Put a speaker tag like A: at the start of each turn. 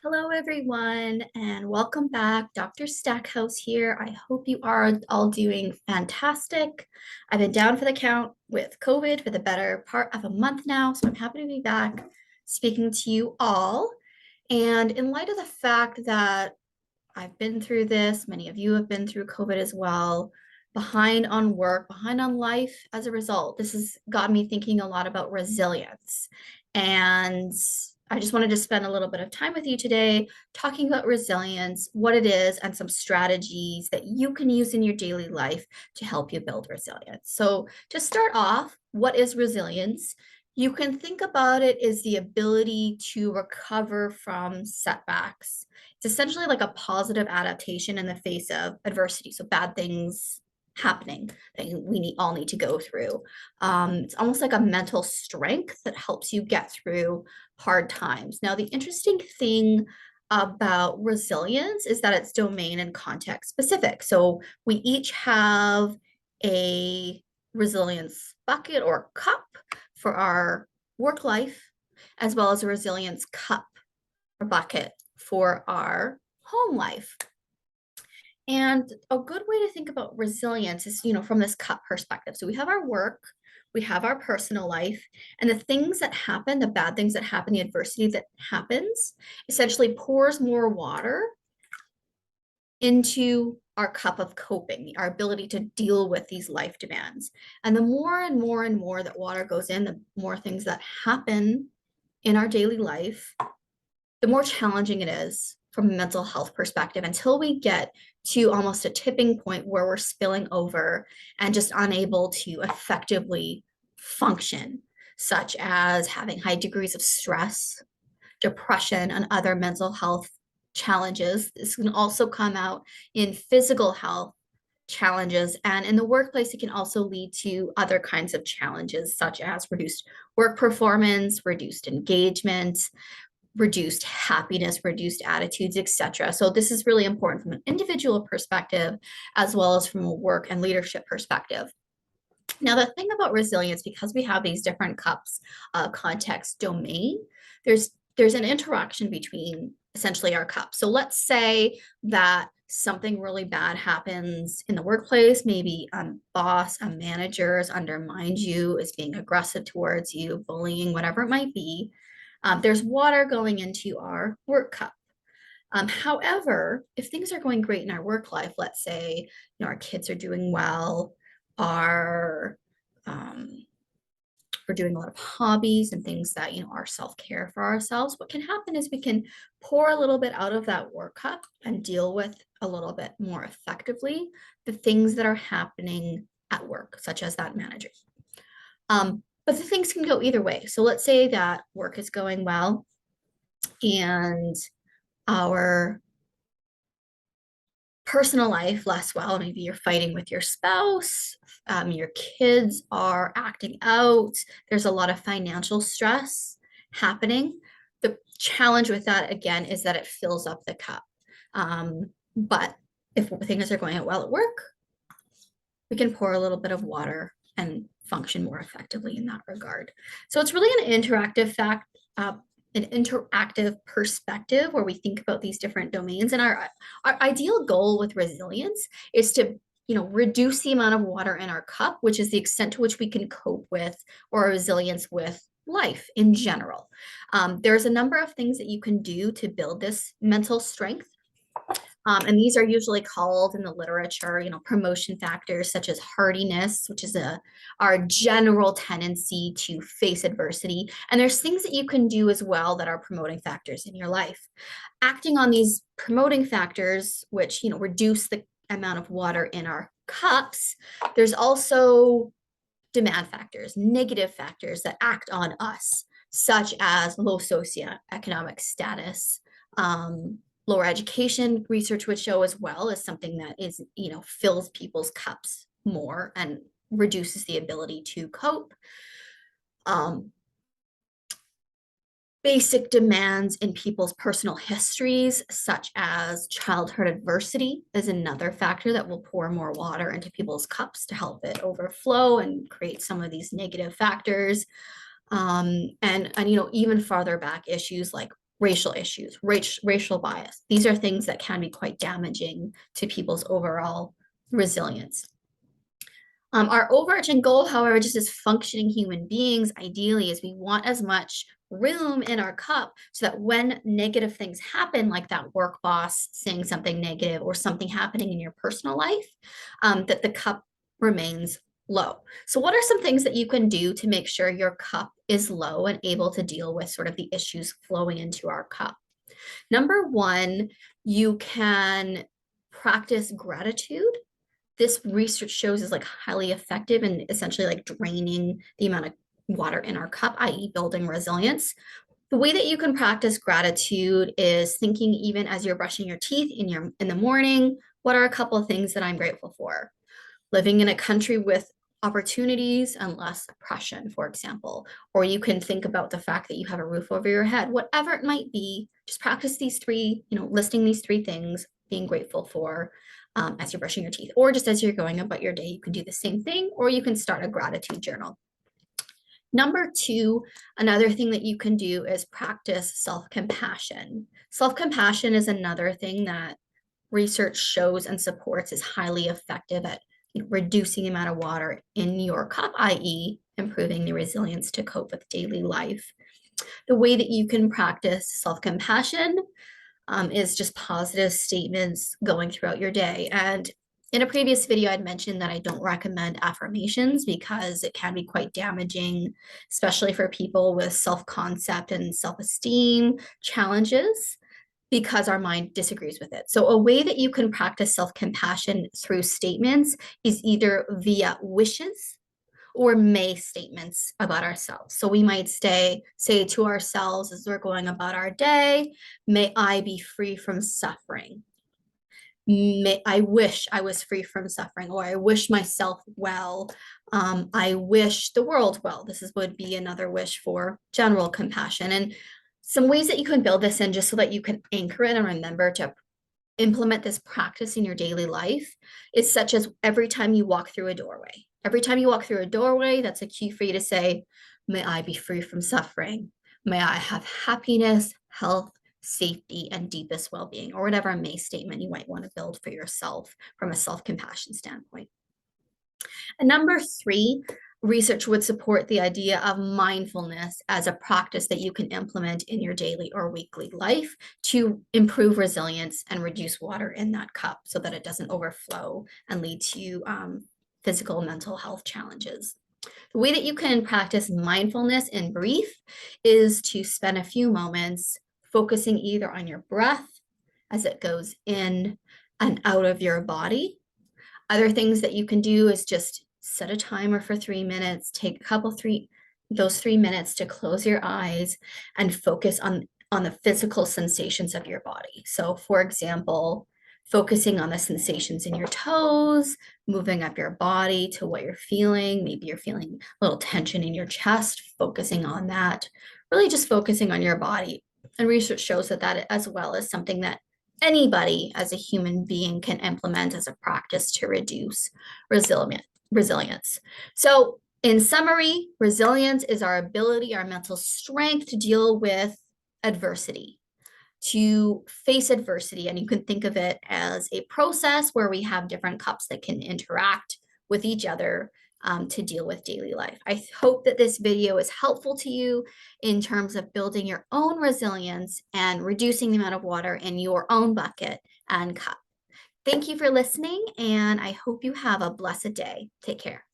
A: Hello, everyone, and welcome back. Dr. Stackhouse here. I hope you are all doing fantastic. I've been down for the count with COVID for the better part of a month now, so I'm happy to be back speaking to you all. And in light of the fact that I've been through this, many of you have been through COVID as well, behind on work, behind on life as a result, this has got me thinking a lot about resilience. And I just wanted to spend a little bit of time with you today talking about resilience, what it is, and some strategies that you can use in your daily life to help you build resilience. So, to start off, what is resilience? You can think about it as the ability to recover from setbacks. It's essentially like a positive adaptation in the face of adversity. So bad things happening that all need to go through. It's almost like a mental strength that helps you get through hard times. Now, the interesting thing about resilience is that it's domain and context specific. So we each have a resilience bucket or cup for our work life, as well as a resilience cup or bucket for our home life. And a good way to think about resilience is, from this cup perspective. So we have our work, we have our personal life, and the things that happen, the bad things that happen, the adversity that happens, essentially pours more water into our cup of coping, our ability to deal with these life demands. And the more and more and more that water goes in, the more things that happen in our daily life, the more challenging it is from a mental health perspective until we get to almost a tipping point where we're spilling over and just unable to effectively function, such as having high degrees of stress, depression, and other mental health challenges. This can also come out in physical health challenges, and in the workplace it can also lead to other kinds of challenges such as reduced work performance, reduced engagement, reduced happiness, reduced attitudes, etc. So this is really important from an individual perspective as well as from a work and leadership perspective. Now, the thing about resilience, because we have these different cups of context domain, there's an interaction between essentially our cups. So let's say that something really bad happens in the workplace, maybe a boss, a manager has undermined you, is being aggressive towards you, bullying, whatever it might be. There's water going into our work cup. However, if things are going great in our work life, let's say our kids are doing well, our we're doing a lot of hobbies and things that are self-care for ourselves, what can happen is we can pour a little bit out of that work cup and deal with a little bit more effectively the things that are happening at work, such as that manager. But the things can go either way. So let's say that work is going well and our personal life less well. Maybe you're fighting with your spouse, your kids are acting out, there's a lot of financial stress happening. The challenge with that, again, is that it fills up the cup. But if things are going well at work, we can pour a little bit of water and function more effectively in that regard. So it's really an interactive perspective where we think about these different domains. And our ideal goal with resilience is to reduce the amount of water in our cup, which is the extent to which we can cope with or resilience with life in general. There's a number of things that you can do to build this mental strength. And these are usually called in the literature, promotion factors such as hardiness, which is our general tendency to face adversity. And there's things that you can do as well that are promoting factors in your life. Acting on these promoting factors, which, reduce the amount of water in our cups, there's also demand factors, negative factors that act on us, such as low socioeconomic status, lower education. Research would show as well as something that is, fills people's cups more and reduces the ability to cope. Basic demands in people's personal histories, such as childhood adversity, is another factor that will pour more water into people's cups to help it overflow and create some of these negative factors. And even farther back, issues like racial issues, racial bias. These are things that can be quite damaging to people's overall resilience. Our overarching goal, however, just as functioning human beings, ideally, is we want as much room in our cup so that when negative things happen, like that work boss saying something negative or something happening in your personal life, that the cup remains low. So, what are some things that you can do to make sure your cup is low and able to deal with sort of the issues flowing into our cup? Number one, you can practice gratitude. This research shows is like highly effective in essentially like draining the amount of water in our cup, i.e., building resilience. The way that you can practice gratitude is thinking even as you're brushing your teeth in the morning, what are a couple of things that I'm grateful for? Living in a country with opportunities and less oppression, for example. Or you can think about the fact that you have a roof over your head, whatever it might be, just practice these three, listing these three things, being grateful for as you're brushing your teeth, or just as you're going about your day, you can do the same thing, or you can start a gratitude journal. Number two, another thing that you can do is practice self-compassion. Self-compassion is another thing that research shows and supports is highly effective at reducing the amount of water in your cup, i.e., improving the resilience to cope with daily life. The way that you can practice self-compassion is just positive statements going throughout your day. And in a previous video, I'd mentioned that I don't recommend affirmations because it can be quite damaging, especially for people with self-concept and self-esteem challenges, because our mind disagrees with it. So a way that you can practice self-compassion through statements is either via wishes or may statements about ourselves. So we might say to ourselves as we're going about our day, may I be free from suffering. I wish I was free from suffering, or I wish myself well. I wish the world well. Would be another wish for general compassion. And some ways that you can build this in just so that you can anchor it and remember to implement this practice in your daily life is such as every time you walk through a doorway. Every time you walk through a doorway, that's a cue for you to say, may I be free from suffering. May I have happiness, health, safety, and deepest well-being, or whatever may statement you might want to build for yourself from a self-compassion standpoint. And number three, research would support the idea of mindfulness as a practice that you can implement in your daily or weekly life to improve resilience and reduce water in that cup so that it doesn't overflow and lead to physical and mental health challenges. The way that you can practice mindfulness in brief is to spend a few moments focusing either on your breath as it goes in and out of your body. Other things that you can do is just set a timer for 3 minutes, take those 3 minutes to close your eyes and focus on the physical sensations of your body. So for example, focusing on the sensations in your toes, moving up your body to what you're feeling. Maybe you're feeling a little tension in your chest, focusing on that, really just focusing on your body. And research shows that as well is something that anybody as a human being can implement as a practice to reduce resilience. So in summary, resilience is our ability, our mental strength to deal with adversity, to face adversity. And you can think of it as a process where we have different cups that can interact with each other to deal with daily life. I hope that this video is helpful to you in terms of building your own resilience and reducing the amount of water in your own bucket and cup. Thank you for listening, and I hope you have a blessed day. Take care.